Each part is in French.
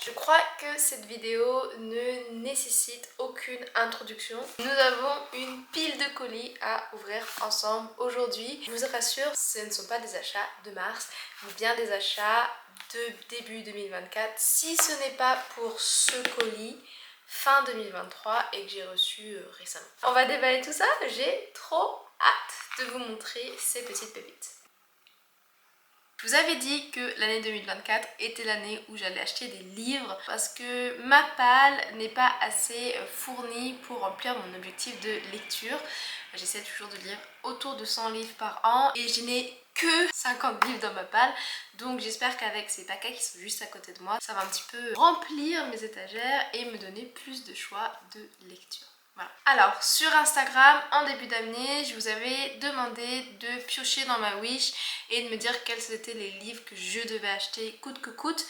Je crois que cette vidéo ne nécessite aucune introduction. Nous avons une pile de colis à ouvrir ensemble aujourd'hui. Je vous rassure, ce ne sont pas des achats de mars, mais bien des achats de début 2024. Si ce n'est pas pour ce colis fin 2023 et que j'ai reçu récemment. On va déballer tout ça, j'ai trop hâte de vous montrer ces petites pépites. Je vous avais dit que l'année 2024 était l'année où j'allais acheter des livres parce que ma palle n'est pas assez fournie pour remplir mon objectif de lecture. J'essaie toujours de lire autour de 100 livres par an et je n'ai que 50 livres dans ma palle, donc j'espère qu'avec ces paquets qui sont juste à côté de moi, ça va un petit peu remplir mes étagères et me donner plus de choix de lecture. Voilà. Alors sur Instagram en début d'année je vous avais demandé de piocher dans ma wish et de me dire quels étaient les livres que je devais acheter coûte que coûte.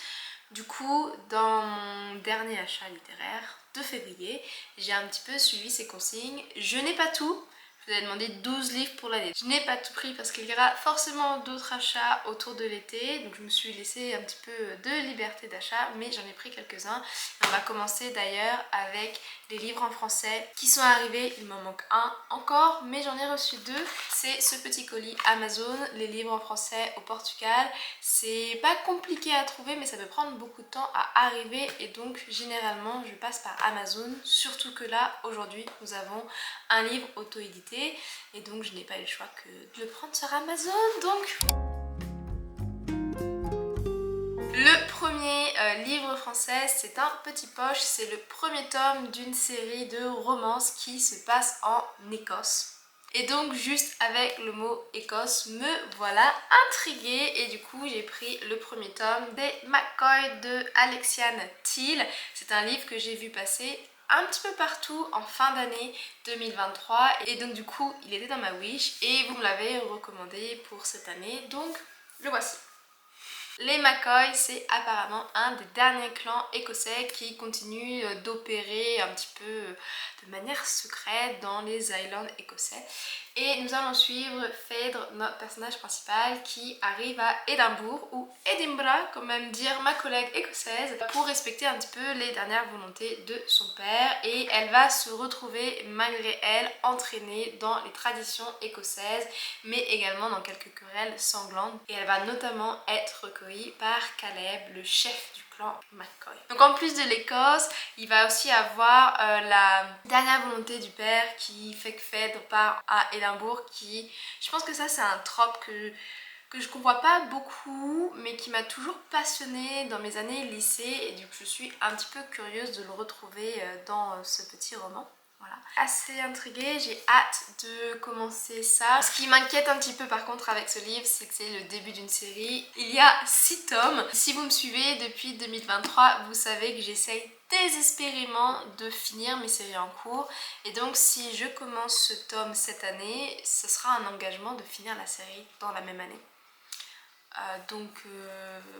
Du coup dans mon dernier achat littéraire de février j'ai un petit peu suivi ces consignes. Je n'ai pas tout. Je vous avais demandé 12 livres pour l'année. Je n'ai pas tout pris parce qu'il y aura forcément d'autres achats autour de l'été. Donc je me suis laissé un petit peu de liberté d'achat, mais j'en ai pris quelques-uns. On va commencer d'ailleurs avec les livres en français qui sont arrivés. Il m'en manque un encore, mais j'en ai reçu deux. C'est ce petit colis Amazon, les livres en français au Portugal. C'est pas compliqué à trouver, mais ça peut prendre beaucoup de temps à arriver. Et donc généralement je passe par Amazon. Surtout que là, aujourd'hui, nous avons un livre auto-édité et donc je n'ai pas eu le choix que de le prendre sur Amazon. Donc le premier livre français, c'est un petit poche, c'est le premier tome d'une série de romances qui se passe en Écosse. Et donc juste avec le mot Écosse, me voilà intriguée et du coup j'ai pris le premier tome des McCoy de Alexiane Thiel. C'est un livre que j'ai vu passer un petit peu partout en fin d'année 2023 et donc du coup il était dans ma wish et vous me l'avez recommandé pour cette année, donc le voici. Les McCoy, c'est apparemment un des derniers clans écossais qui continue d'opérer un petit peu de manière secrète dans les Highlands écossais. Et nous allons suivre Phèdre, notre personnage principal, qui arrive à Édimbourg, ou Edinburgh, comme même dire ma collègue écossaise, pour respecter un petit peu les dernières volontés de son père. Et elle va se retrouver, malgré elle, entraînée dans les traditions écossaises, mais également dans quelques querelles sanglantes. Et elle va notamment être recueillie par Caleb, le chef du clan McCoy. Donc en plus de l'Écosse, il va aussi avoir la dernière volonté du père qui fait que Phèdre part à Édimbourg, qui, je pense que ça c'est un trope que je ne comprends pas beaucoup mais qui m'a toujours passionnée dans mes années lycée et du coup je suis un petit peu curieuse de le retrouver dans ce petit roman. Voilà. Assez intriguée, j'ai hâte de commencer ça. Ce qui m'inquiète un petit peu par contre avec ce livre, c'est que c'est le début d'une série. Il y a 6 tomes. Si vous me suivez depuis 2023, vous savez que j'essaye désespérément de finir mes séries en cours. Et donc si je commence ce tome cette année, ce sera un engagement de finir la série dans la même année. Donc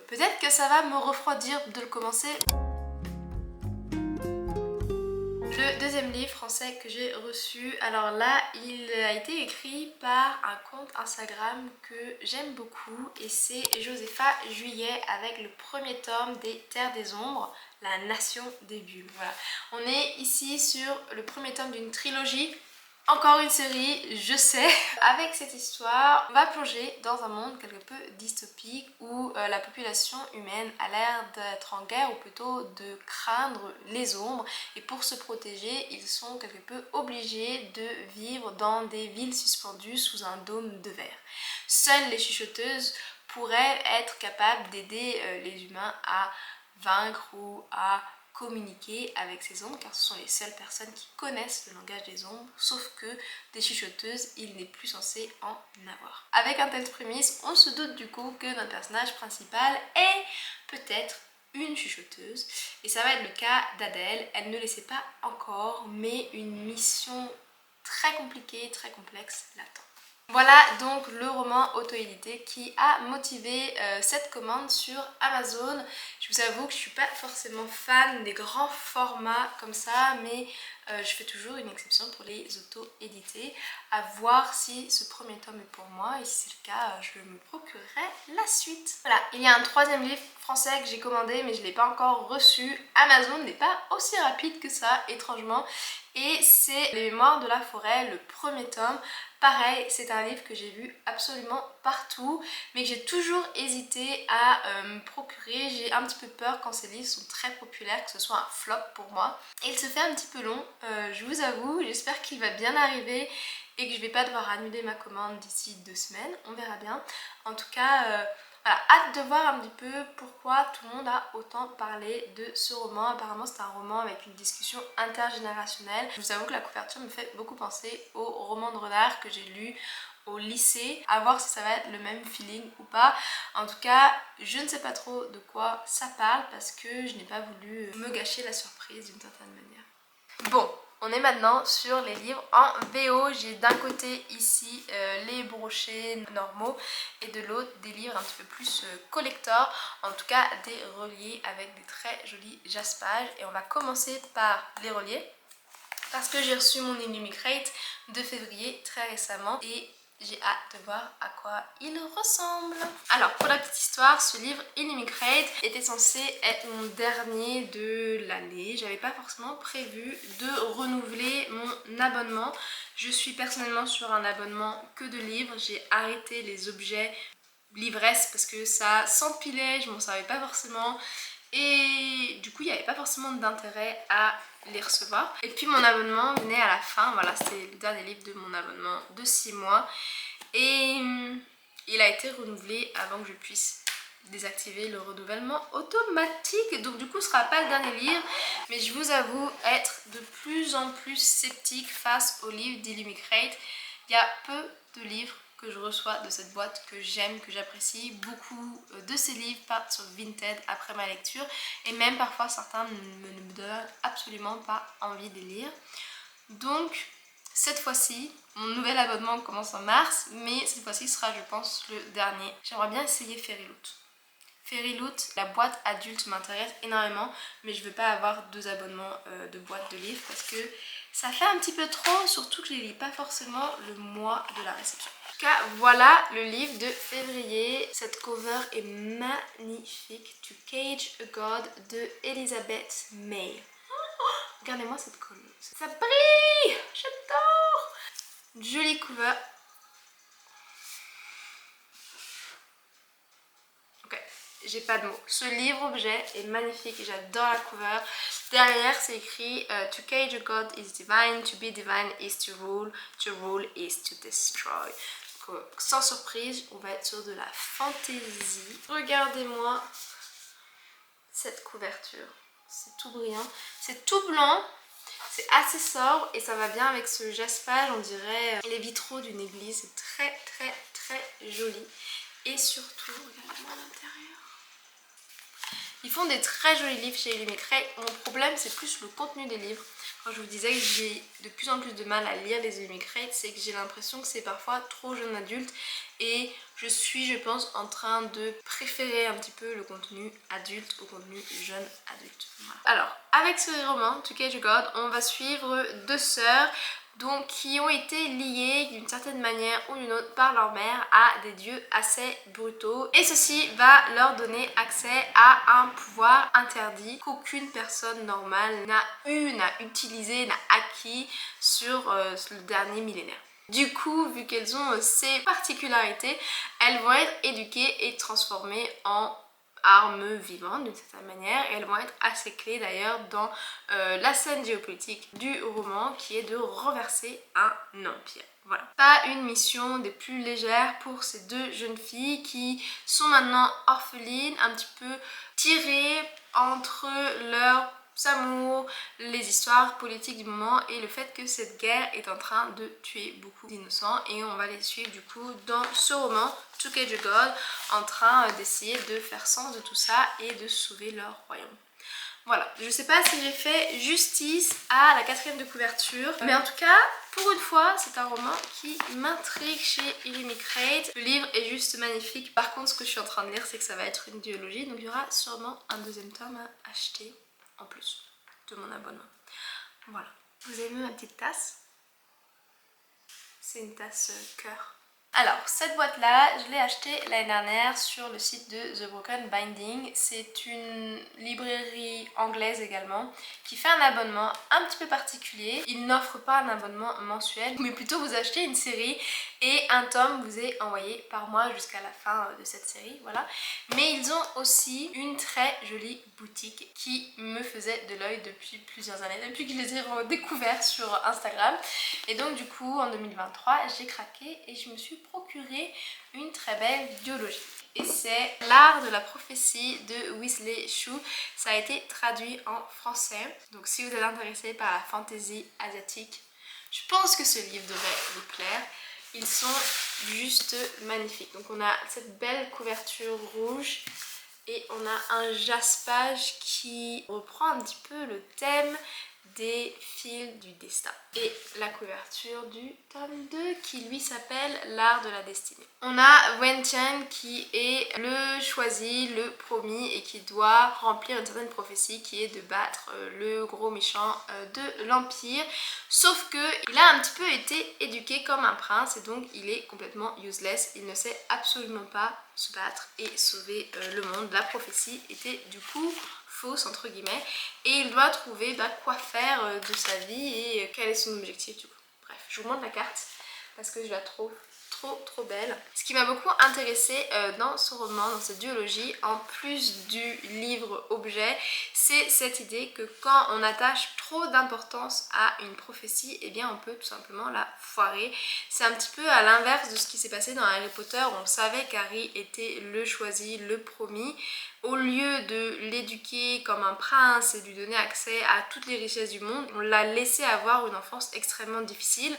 peut-être que ça va me refroidir de le commencer. Le deuxième livre français que j'ai reçu, alors là il a été écrit par un compte Instagram que j'aime beaucoup et c'est Josepha Juillet avec le premier tome des Terres des Ombres, la Nation des Bulles. Voilà. On est ici sur le premier tome d'une trilogie. Encore une série, je sais. Avec cette histoire, on va plonger dans un monde quelque peu dystopique où la population humaine a l'air d'être en guerre ou plutôt de craindre les ombres et pour se protéger, ils sont quelque peu obligés de vivre dans des villes suspendues sous un dôme de verre. Seules les chuchoteuses pourraient être capables d'aider les humains à vaincre ou à communiquer avec ces ombres car ce sont les seules personnes qui connaissent le langage des ombres, sauf que des chuchoteuses, il n'est plus censé en avoir. Avec un tel prémisse, on se doute du coup que notre personnage principal est peut-être une chuchoteuse et ça va être le cas d'Adèle. Elle ne le sait pas encore mais une mission très compliquée, très complexe l'attend. Voilà donc le roman auto-édité qui a motivé cette commande sur Amazon. Je vous avoue que je suis pas forcément fan des grands formats comme ça, mais je fais toujours une exception pour les auto-édités, à voir si ce premier tome est pour moi, et si c'est le cas, je me procurerai la suite. Voilà, il y a un troisième livre français que j'ai commandé mais je ne l'ai pas encore reçu. Amazon n'est pas aussi rapide que ça, étrangement, et c'est Les Mémoires de la forêt, le premier tome. Pareil, c'est un livre que j'ai vu absolument partout, mais que j'ai toujours hésité à me procurer. J'ai un petit peu peur quand ces livres sont très populaires, que ce soit un flop pour moi. Et il se fait un petit peu long, je vous avoue. J'espère qu'il va bien arriver et que je vais pas devoir annuler ma commande d'ici 2 semaines. On verra bien. En tout cas, voilà, hâte de voir un petit peu pourquoi tout le monde a autant parlé de ce roman. Apparemment c'est un roman avec une discussion intergénérationnelle. Je vous avoue que la couverture me fait beaucoup penser au roman de renard que j'ai lu au lycée. À voir si ça va être le même feeling ou pas. En tout cas, je ne sais pas trop de quoi ça parle parce que je n'ai pas voulu me gâcher la surprise d'une certaine manière. Bon, on est maintenant sur les livres en VO. J'ai d'un côté ici les brochets normaux et de l'autre des livres un petit peu plus collector, en tout cas des reliés avec des très jolis jaspages. Et on va commencer par les reliés parce que j'ai reçu mon Illumicrate de février très récemment et j'ai hâte de voir à quoi il ressemble. Alors pour la petite histoire, ce livre Illumicrate était censé être mon dernier de l'année. J'avais pas forcément prévu de renouveler mon abonnement. Je suis personnellement sur un abonnement que de livres. J'ai arrêté les objets l'ivresse parce que ça s'empilait, je m'en servais pas forcément et du coup il n'y avait pas forcément d'intérêt à les recevoir. Et puis mon abonnement venait à la fin, voilà, c'était le dernier livre de mon abonnement de 6 mois et il a été renouvelé avant que je puisse désactiver le renouvellement automatique. Donc du coup ce sera pas le dernier livre, mais je vous avoue être de plus en plus sceptique face aux livres d'Illumicrate. Il y a peu de livres que je reçois de cette boîte que j'aime, que j'apprécie. Beaucoup de ces livres partent sur Vinted après ma lecture et même parfois certains ne me donnent absolument pas envie de les lire. Donc cette fois-ci, mon nouvel abonnement commence en mars, mais cette fois-ci sera je pense le dernier. J'aimerais bien essayer Fairyloot. Fairyloot, la boîte adulte m'intéresse énormément, mais je veux pas avoir 2 abonnements de boîte de livres parce que ça fait un petit peu trop, surtout que je les lis pas forcément le mois de la réception. En tout cas, voilà le livre de février. Cette cover est magnifique. To Cage a God de Elizabeth May. Regardez-moi cette cover. Ça brille! J'adore! Jolie cover. J'ai pas de mots. Ce livre-objet est magnifique, j'adore la cover. Derrière c'est écrit To cage a god is divine, to be divine is to rule is to destroy. Donc, sans surprise, on va être sur de la fantaisie. Regardez-moi cette couverture, c'est tout brillant, c'est tout blanc. C'est assez sobre et ça va bien avec ce jaspage, on dirait les vitraux d'une église. C'est très très très joli. Et surtout, regardez-moi à l'intérieur. Ils font des très jolis livres chez Illumicrate. Mon problème c'est plus le contenu des livres. Quand je vous disais que j'ai de plus en plus de mal à lire les Illumicrate, c'est que j'ai l'impression que c'est parfois trop jeune adulte et je suis, je pense, en train de préférer un petit peu le contenu adulte au contenu jeune adulte. Voilà. Alors, avec ce roman, To Cage a God, on va suivre 2 sœurs donc qui ont été liées d'une certaine manière ou d'une autre par leur mère à des dieux assez brutaux, et ceci va leur donner accès à un pouvoir interdit qu'aucune personne normale n'a utilisé, n'a acquis sur le dernier millénaire. Du coup, vu qu'elles ont ces particularités, elles vont être éduquées et transformées en armes vivantes d'une certaine manière, et elles vont être assez clés d'ailleurs dans la scène géopolitique du roman, qui est de renverser un empire. Voilà. Pas une mission des plus légères pour ces 2 jeunes filles qui sont maintenant orphelines, un petit peu tirées entre leur amour, les histoires politiques du moment et le fait que cette guerre est en train de tuer beaucoup d'innocents, et on va les suivre du coup dans ce roman To Cage a God en train d'essayer de faire sens de tout ça et de sauver leur royaume. Voilà, je sais pas si j'ai fait justice à la 4e de couverture, mais en tout cas, pour une fois, c'est un roman qui m'intrigue chez Illumicrate. Le livre est juste magnifique. Par contre, ce que je suis en train de lire, c'est que ça va être une duologie, donc il y aura sûrement un 2e tome à acheter en plus de mon abonnement. Voilà. Vous avez vu ma petite tasse? C'est une tasse cœur. Alors, cette boîte-là, je l'ai achetée l'année dernière sur le site de The Broken Binding. C'est une librairie anglaise également qui fait un abonnement un petit peu particulier. Ils n'offrent pas un abonnement mensuel, mais plutôt vous achetez une série et un tome vous est envoyé par mois jusqu'à la fin de cette série, voilà. Mais ils ont aussi une très jolie boutique qui me faisait de l'œil depuis plusieurs années, depuis que je les ai découverts sur Instagram. Et donc du coup, en 2023, j'ai craqué et je me suis procuré une très belle duologie. Et c'est L'art de la prophétie de Wesley Chu. Ça a été traduit en français. Donc si vous êtes intéressé par la fantasy asiatique, je pense que ce livre devrait vous plaire. Ils sont juste magnifiques. Donc on a cette belle couverture rouge et on a un jaspage qui reprend un petit peu le thème des fils du destin. Et la couverture du tome 2 qui lui s'appelle L'art de la destinée. On a Wen Tian qui est le choisi, le promis et qui doit remplir une certaine prophétie qui est de battre le gros méchant de l'Empire. Sauf que il a un petit peu été éduqué comme un prince et donc il est complètement useless. Il ne sait absolument pas se battre et sauver le monde. La prophétie était du coup fausse entre guillemets et il doit trouver quoi faire de sa vie et quel est son objectif du coup. Bref, je vous montre la carte parce que je la trouve trop belle. Ce qui m'a beaucoup intéressée dans ce roman, dans cette duologie, en plus du livre objet, c'est cette idée que quand on attache trop d'importance à une prophétie, eh bien on peut tout simplement la foirer. C'est un petit peu à l'inverse de ce qui s'est passé dans Harry Potter où on savait qu'Harry était le choisi, le promis. Au lieu de l'éduquer comme un prince et de lui donner accès à toutes les richesses du monde, on l'a laissé avoir une enfance extrêmement difficile.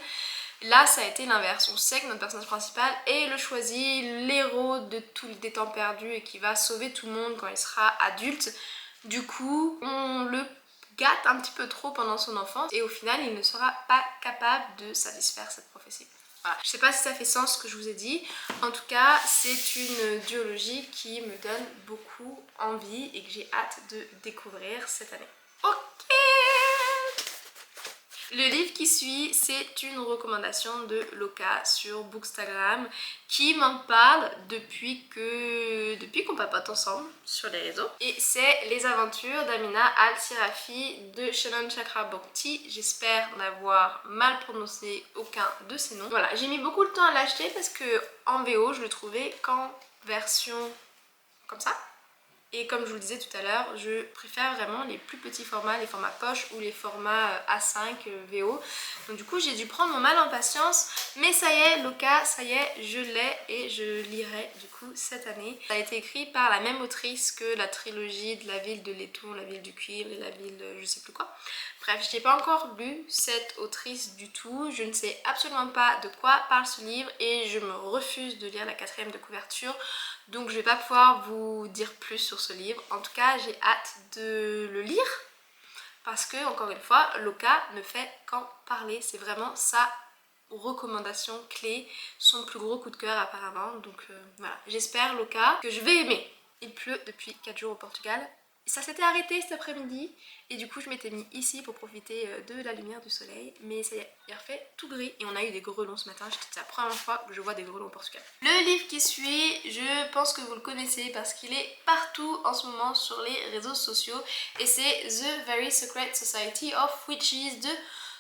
Là, ça a été l'inverse. On sait que notre personnage principal est le choisi, l'héros de tous les temps perdus et qui va sauver tout le monde quand il sera adulte. Du coup, on le gâte un petit peu trop pendant son enfance et au final, il ne sera pas capable de satisfaire cette prophétie. Voilà. Je sais pas si ça fait sens ce que je vous ai dit. En tout cas, c'est une duologie qui me donne beaucoup envie et que j'ai hâte de découvrir cette année. Ok! Le livre qui suit, c'est une recommandation de Loka sur Bookstagram qui m'en parle depuis qu'on papote ensemble sur les réseaux. Et c'est Les aventures d'Amina Al-Sirafi de Shannon Chakraborty. J'espère n'avoir mal prononcé aucun de ces noms. Voilà, j'ai mis beaucoup de temps à l'acheter parce que en VO, je le trouvais qu'en version comme ça. Et comme je vous le disais tout à l'heure, je préfère vraiment les plus petits formats, les formats poche ou les formats A5 VO. Donc du coup j'ai dû prendre mon mal en patience. Mais ça y est, Loka, ça y est, je l'ai et je lirai du coup cette année. Ça a été écrit par la même autrice que la trilogie de La ville de laiton, La ville du cuivre et La ville de je sais plus quoi. Bref, je n'ai pas encore lu cette autrice du tout. Je ne sais absolument pas de quoi parle ce livre et je me refuse de lire la 4e de couverture. Donc je vais pas pouvoir vous dire plus sur ce livre. En tout cas, j'ai hâte de le lire parce que, encore une fois, Loka ne fait qu'en parler. C'est vraiment sa recommandation clé, son plus gros coup de cœur apparemment. Donc voilà, j'espère Loka que je vais aimer. Il pleut depuis 4 jours au Portugal. Ça s'était arrêté cet après-midi et du coup je m'étais mis ici pour profiter de la lumière du soleil. Mais ça y est, il a fait tout gris et on a eu des grelons ce matin. C'est la première fois que je vois des grelons au Portugal. Le livre qui suit, je pense que vous le connaissez parce qu'il est partout en ce moment sur les réseaux sociaux. Et c'est The Very Secret Society of Witches de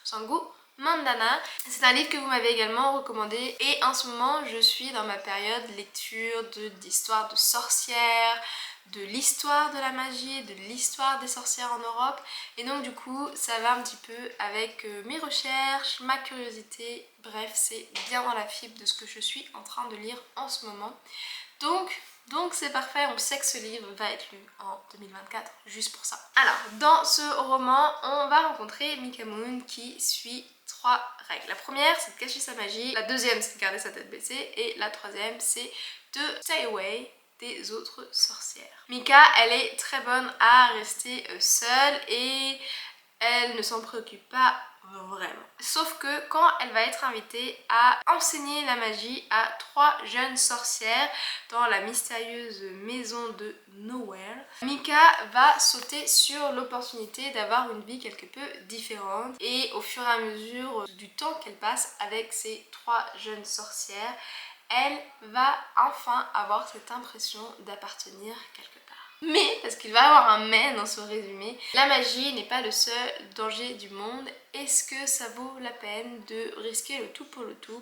Sangu Mandana. C'est un livre que vous m'avez également recommandé et en ce moment je suis dans ma période lecture d'histoires de sorcières, de l'histoire de la magie, de l'histoire des sorcières en Europe et donc du coup ça va un petit peu avec mes recherches, ma curiosité, bref c'est bien dans la fibre de ce que je suis en train de lire en ce moment. Donc c'est parfait, on sait que ce livre va être lu en 2024 juste pour ça. Alors dans ce roman on va rencontrer Mikamoon qui suit 3 règles. La première c'est de cacher sa magie, la deuxième c'est de garder sa tête baissée et la troisième c'est de stay away, des autres sorcières. Mika, elle est très bonne à rester seule et elle ne s'en préoccupe pas vraiment. Sauf que quand elle va être invitée à enseigner la magie à 3 jeunes sorcières dans la mystérieuse maison de Nowhere, Mika va sauter sur l'opportunité d'avoir une vie quelque peu différente et au fur et à mesure du temps qu'elle passe avec ces 3 jeunes sorcières, elle va enfin avoir cette impression d'appartenir quelque part. Mais, parce qu'il va y avoir un mais dans ce résumé, la magie n'est pas le seul danger du monde. Est-ce que ça vaut la peine de risquer le tout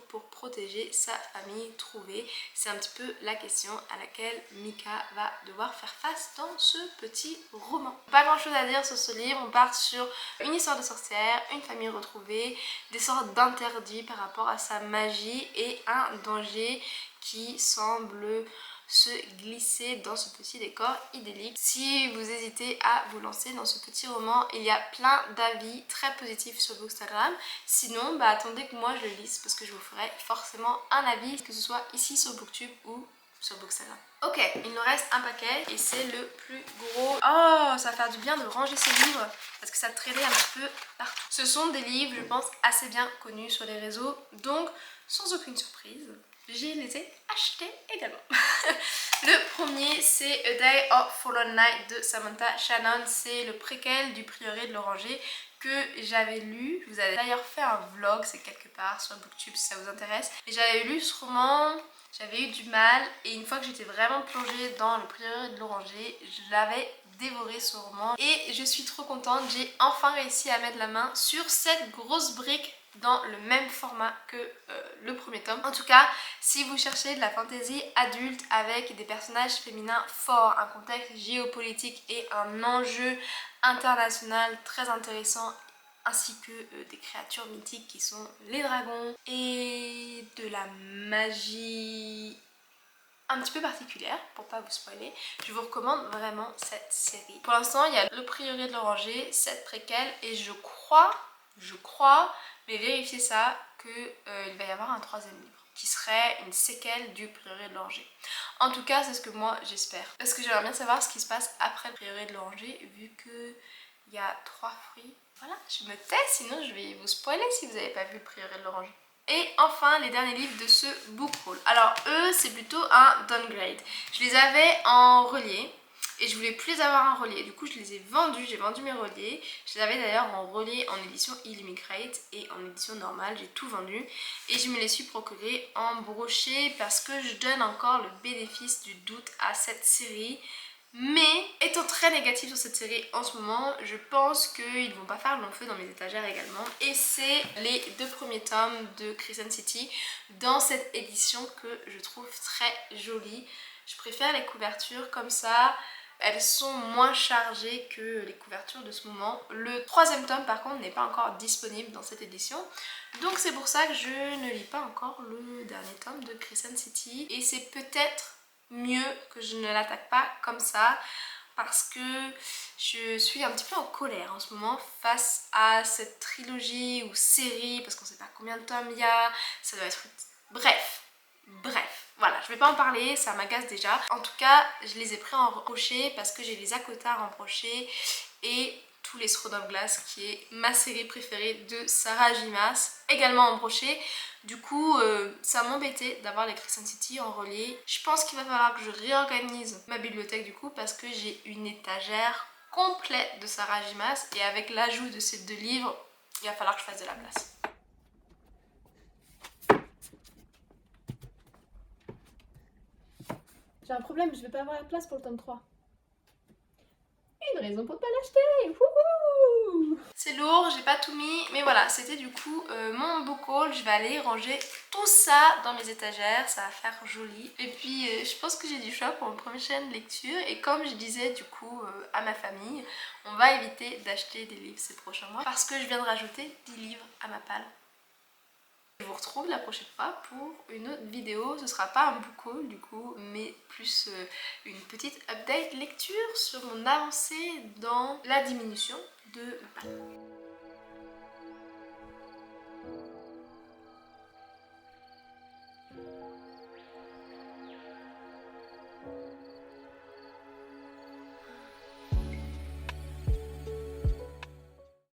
pour protéger sa famille trouvée? C'est un petit peu la question à laquelle Mika va devoir faire face dans ce petit roman. Pas grand chose à dire sur ce livre, on part sur une histoire de sorcière, une famille retrouvée, des sortes d'interdits par rapport à sa magie et un danger qui semble se glisser dans ce petit décor idyllique. Si vous hésitez à vous lancer dans ce petit roman, il y a plein d'avis très positifs sur Bookstagram. Sinon, attendez que moi je le lise parce que je vous ferai forcément un avis, que ce soit ici sur Booktube ou sur Bookstagram. Ok, il nous reste un paquet et c'est le plus gros. Oh, ça va faire du bien de ranger ces livres parce que ça traînait un petit peu partout. Ce sont des livres, je pense, assez bien connus sur les réseaux, donc sans aucune surprise, je les ai achetés également. Le premier, c'est A Day of Fallen Night de Samantha Shannon. C'est le préquel du Prieuré de l'Oranger que j'avais lu. Je vous avais d'ailleurs fait un vlog, c'est quelque part sur Booktube si ça vous intéresse. Et j'avais lu ce roman, j'avais eu du mal et une fois que j'étais vraiment plongée dans le Prieuré de l'Oranger, je l'avais dévoré ce roman et je suis trop contente. J'ai enfin réussi à mettre la main sur cette grosse brique dans le même format que le premier tome. En tout cas, si vous cherchez de la fantasy adulte avec des personnages féminins forts, un contexte géopolitique et un enjeu international très intéressant, ainsi que des créatures mythiques qui sont les dragons et de la magie un petit peu particulière, pour pas vous spoiler, je vous recommande vraiment cette série. Pour l'instant, il y a le Prieuré de l'Oranger, cette préquelle, et je crois, mais vérifiez ça, qu'il va y avoir un 3e livre qui serait une séquelle du Prieuré de l'Oranger. En tout cas, c'est ce que moi j'espère. Parce que j'aimerais bien savoir ce qui se passe après le Prieuré de l'Oranger, vu qu'il y a 3 fruits. Voilà, je me tais, sinon je vais vous spoiler si vous n'avez pas vu le Prieuré de l'Oranger. Et enfin, les derniers livres de ce book haul. Alors eux, c'est plutôt un downgrade. Je les avais en relié et je voulais plus les avoir en relié. Du coup, je les ai vendus, j'ai vendu mes reliés. Je les avais d'ailleurs en relié en édition Illuminate et en édition normale, j'ai tout vendu. Et je me les suis procurés en brochet parce que je donne encore le bénéfice du doute à cette série. Mais étant très négative sur cette série en ce moment, je pense qu'ils vont pas faire long feu dans mes étagères également. Et c'est les 2 premiers tomes de Crescent City dans cette édition que je trouve très jolie. Je préfère les couvertures comme ça. Elles sont moins chargées que les couvertures de ce moment. Le 3e tome par contre n'est pas encore disponible dans cette édition. Donc c'est pour ça que je ne lis pas encore le dernier tome de Crescent City. Et c'est peut-être mieux que je ne l'attaque pas comme ça parce que je suis un petit peu en colère en ce moment face à cette trilogie ou série parce qu'on sait pas combien de tomes il y a, ça doit être... Bref, voilà, je vais pas en parler, ça m'agace déjà. En tout cas, je les ai pris en brochet parce que j'ai les Akotar en brochet et tous les Throne of Glass qui est ma série préférée de Sarah J. Maas également en brochet. Du coup, ça m'embêtait d'avoir les Crescent City en relié. Je pense qu'il va falloir que je réorganise ma bibliothèque du coup parce que j'ai une étagère complète de Sarah J. Maas et avec l'ajout de ces 2 livres, il va falloir que je fasse de la place. J'ai un problème, je vais pas avoir la place pour le tome 3. Une raison pour pas l'acheter. Wouhou! C'est lourd, j'ai pas tout mis, mais voilà, c'était du coup mon book haul. Je vais aller ranger tout ça dans mes étagères, ça va faire joli. Et puis je pense que j'ai du choix pour mon premier chaîne de lecture. Et comme je disais du coup à ma famille, on va éviter d'acheter des livres ces prochains mois parce que je viens de rajouter 10 livres à ma palle. Je vous retrouve la prochaine fois pour une autre vidéo. Ce sera pas un book haul du coup, mais plus une petite update lecture sur mon avancée dans la diminution de ma palle.